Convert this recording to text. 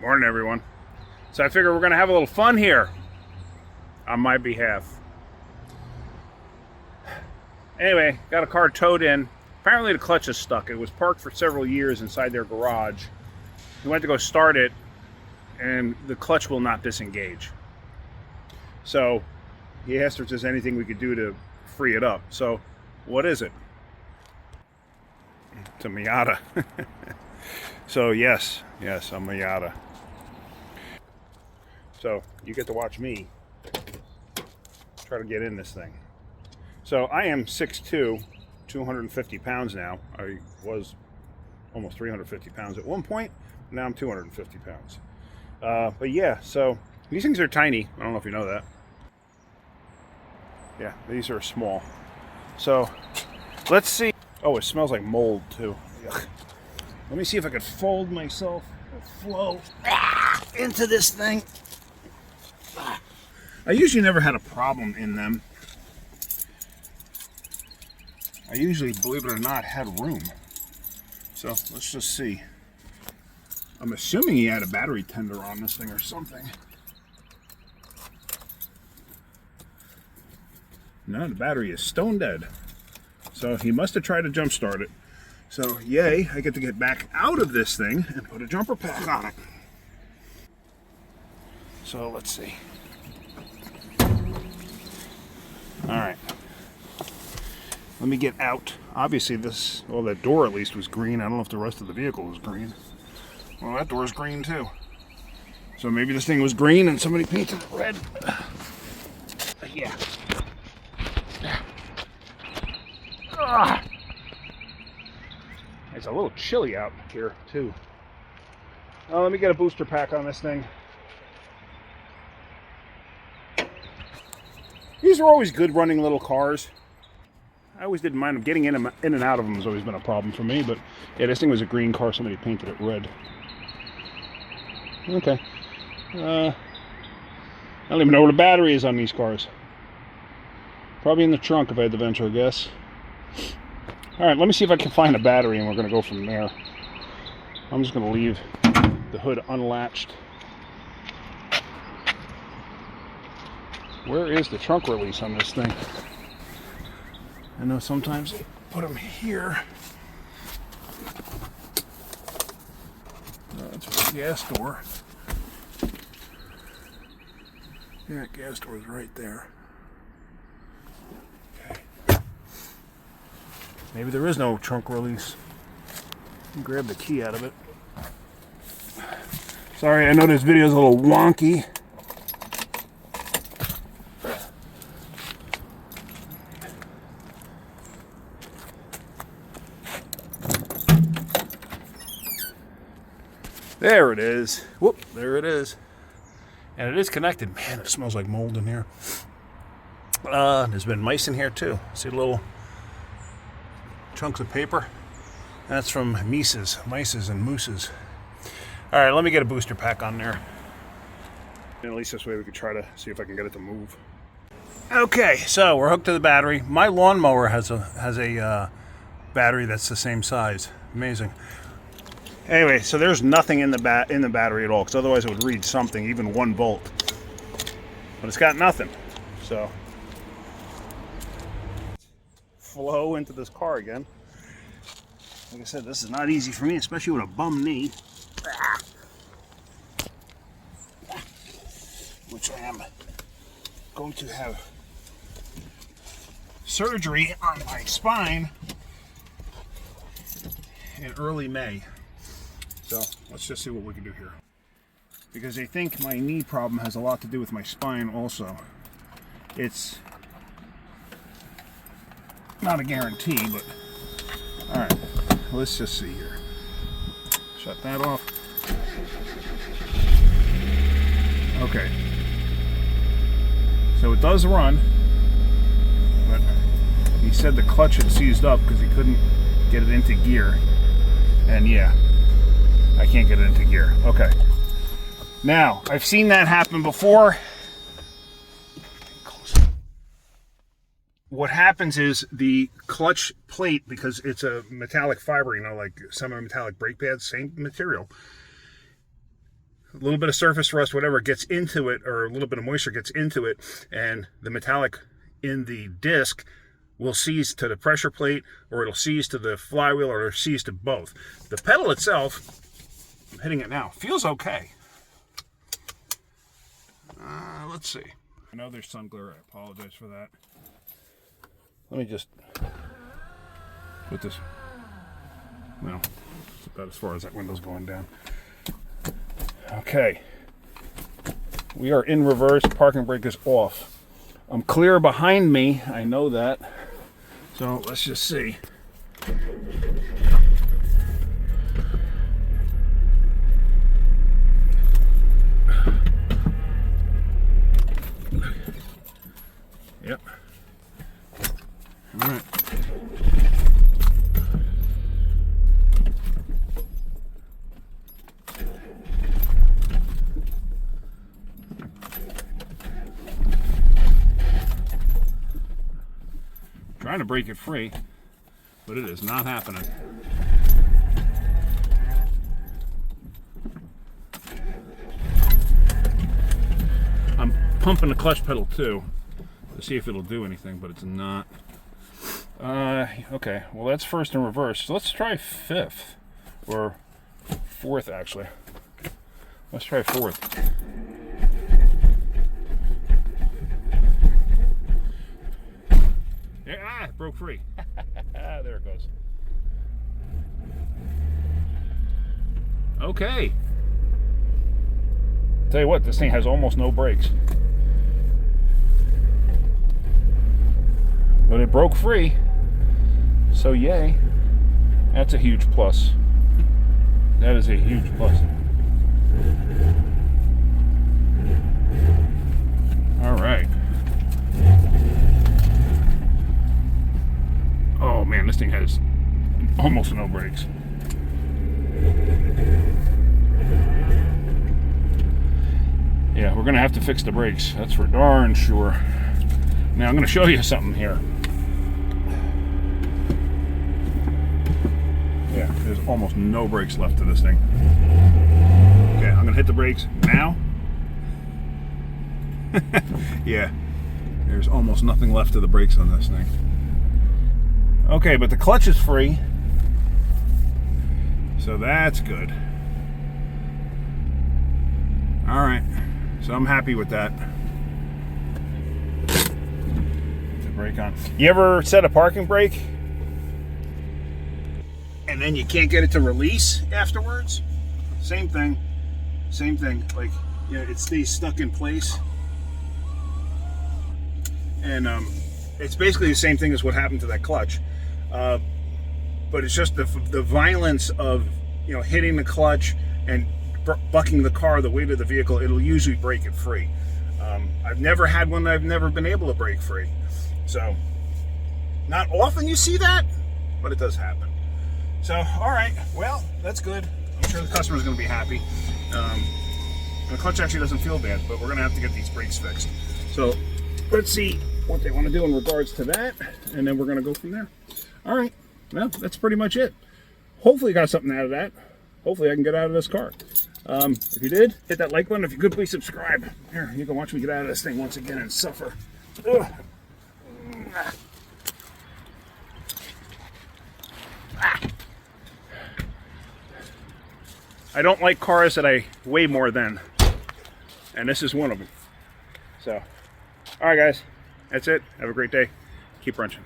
Morning, everyone. So I figure we're going to have a little fun here on my behalf. Anyway, got a car towed in. Apparently the clutch is stuck. It was parked for several years inside their garage. We went to go start it, and the clutch will not disengage. So he asked if there's anything we could do to free it up. So what is it? It's a Miata. So yes, a Miata. So you get to watch me try to get in this thing. So I am 6'2", 250 pounds now. I was almost 350 pounds at one point. Now I'm 250 pounds. But yeah, so these things are tiny. I don't know if you know that. Yeah, these are small. So let's see. Oh, it smells like mold too. Yuck. Let me see if I could fold myself or flow into this thing. I usually never had a problem in them. I usually, believe it or not, had room. So let's just see. I'm assuming he had a battery tender on this thing or something. No, the battery is stone dead. So he must have tried to jump start it. So yay, I get to get back out of this thing and put a jumper pack on it. So let's see. All right. Let me get out. Obviously this, well, that door at least was green. I don't know if the rest of the vehicle was green. Well, that door's green too. So maybe this thing was green and somebody painted it red. Yeah. It's a little chilly out here too. Let me get a booster pack on this thing. These are always good running little cars. I always didn't mind them. Getting in and out of them has always been a problem for me, but yeah, this thing was a green car. Somebody painted it red. Okay. I don't even know where the battery is on these cars. Probably in the trunk if I had to venture a guess. Alright, let me see if I can find a battery and we're going to go from there. I'm just going to leave the hood unlatched. Where is the trunk release on this thing? I know sometimes they put them here. That's the gas door. Yeah, gas door is right there. Okay. Maybe there is no trunk release. Grab the key out of it. Sorry, I know this video is a little wonky. There it is. Whoop, there it is. And it is connected. Man, it smells like mold in here. There's been mice in here too. See little chunks of paper? That's from mices and mooses. All right, let me get a booster pack on there. And at least this way we could try to see if I can get it to move. Okay, so we're hooked to the battery. My lawnmower has a battery that's the same size. Amazing. Anyway, so there's nothing in the battery at all, because otherwise it would read something, even 1 volt. But it's got nothing. So flow into this car again. Like I said, this is not easy for me, especially with a bum knee. Which I am going to have surgery on my spine in early May. So let's just see what we can do here. Because I think my knee problem has a lot to do with my spine also. It's not a guarantee, but alright, let's just see here. Shut that off. Okay. So it does run, but he said the clutch had seized up because he couldn't get it into gear. And yeah, I can't get it into gear. Okay. Now, I've seen that happen before. What happens is the clutch plate, because it's a metallic fiber, you know, like semi-metallic brake pads, same material. a little bit of surface rust, whatever gets into it, or a little bit of moisture gets into it, and the metallic in the disc will seize to the pressure plate, or it'll seize to the flywheel, or it'll seize to both. The pedal itself, I'm hitting it now, feels okay. Let's see. I know there's sun glare, I apologize for that. Let me just put this, well, it's about as far as that window's going down. Okay, we are in reverse, parking brake is off. I'm clear behind me, I know that. So let's just see. Yep. All right. Trying to break it free, but it is not happening. I'm pumping the clutch pedal too to see if it'll do anything, but it's not. Okay, well that's first in reverse. So let's try fifth, or fourth actually. Let's try fourth. Yeah, it broke free. There it goes. Okay. Tell you what, this thing has almost no brakes. But it broke free. So yay. That's a huge plus. That is a huge plus. All right. Oh man, this thing has almost no brakes. Yeah, we're gonna have to fix the brakes. That's for darn sure. Now I'm gonna show you something here. Yeah, there's almost no brakes left to this thing. Okay, I'm gonna hit the brakes now. Yeah, there's almost nothing left of the brakes on this thing. Okay, but the clutch is free, so that's good. All right, so I'm happy with that. Put the brake on. You ever set a parking brake and then you can't get it to release afterwards? Same thing, same thing. Like, you know, it stays stuck in place, and it's basically the same thing as what happened to that clutch. But it's just the violence of, you know, hitting the clutch and bucking the car, the weight of the vehicle. It'll usually break it free. I've never had one that I've never been able to break free. So not often you see that, but it does happen. So all right, well, that's good. I'm sure the customer's going to be happy. The clutch actually doesn't feel bad, but we're going to have to get these brakes fixed. So let's see what they want to do in regards to that, and then we're going to go from there. All right, well, that's pretty much it. Hopefully you got something out of that. Hopefully I can get out of this car. If you did, hit that like button. If you could, please subscribe. Here, you can watch me get out of this thing once again and suffer. Ugh. I don't like cars that I weigh more than, and this is one of them. So, all right guys, that's it. Have a great day. Keep wrenching.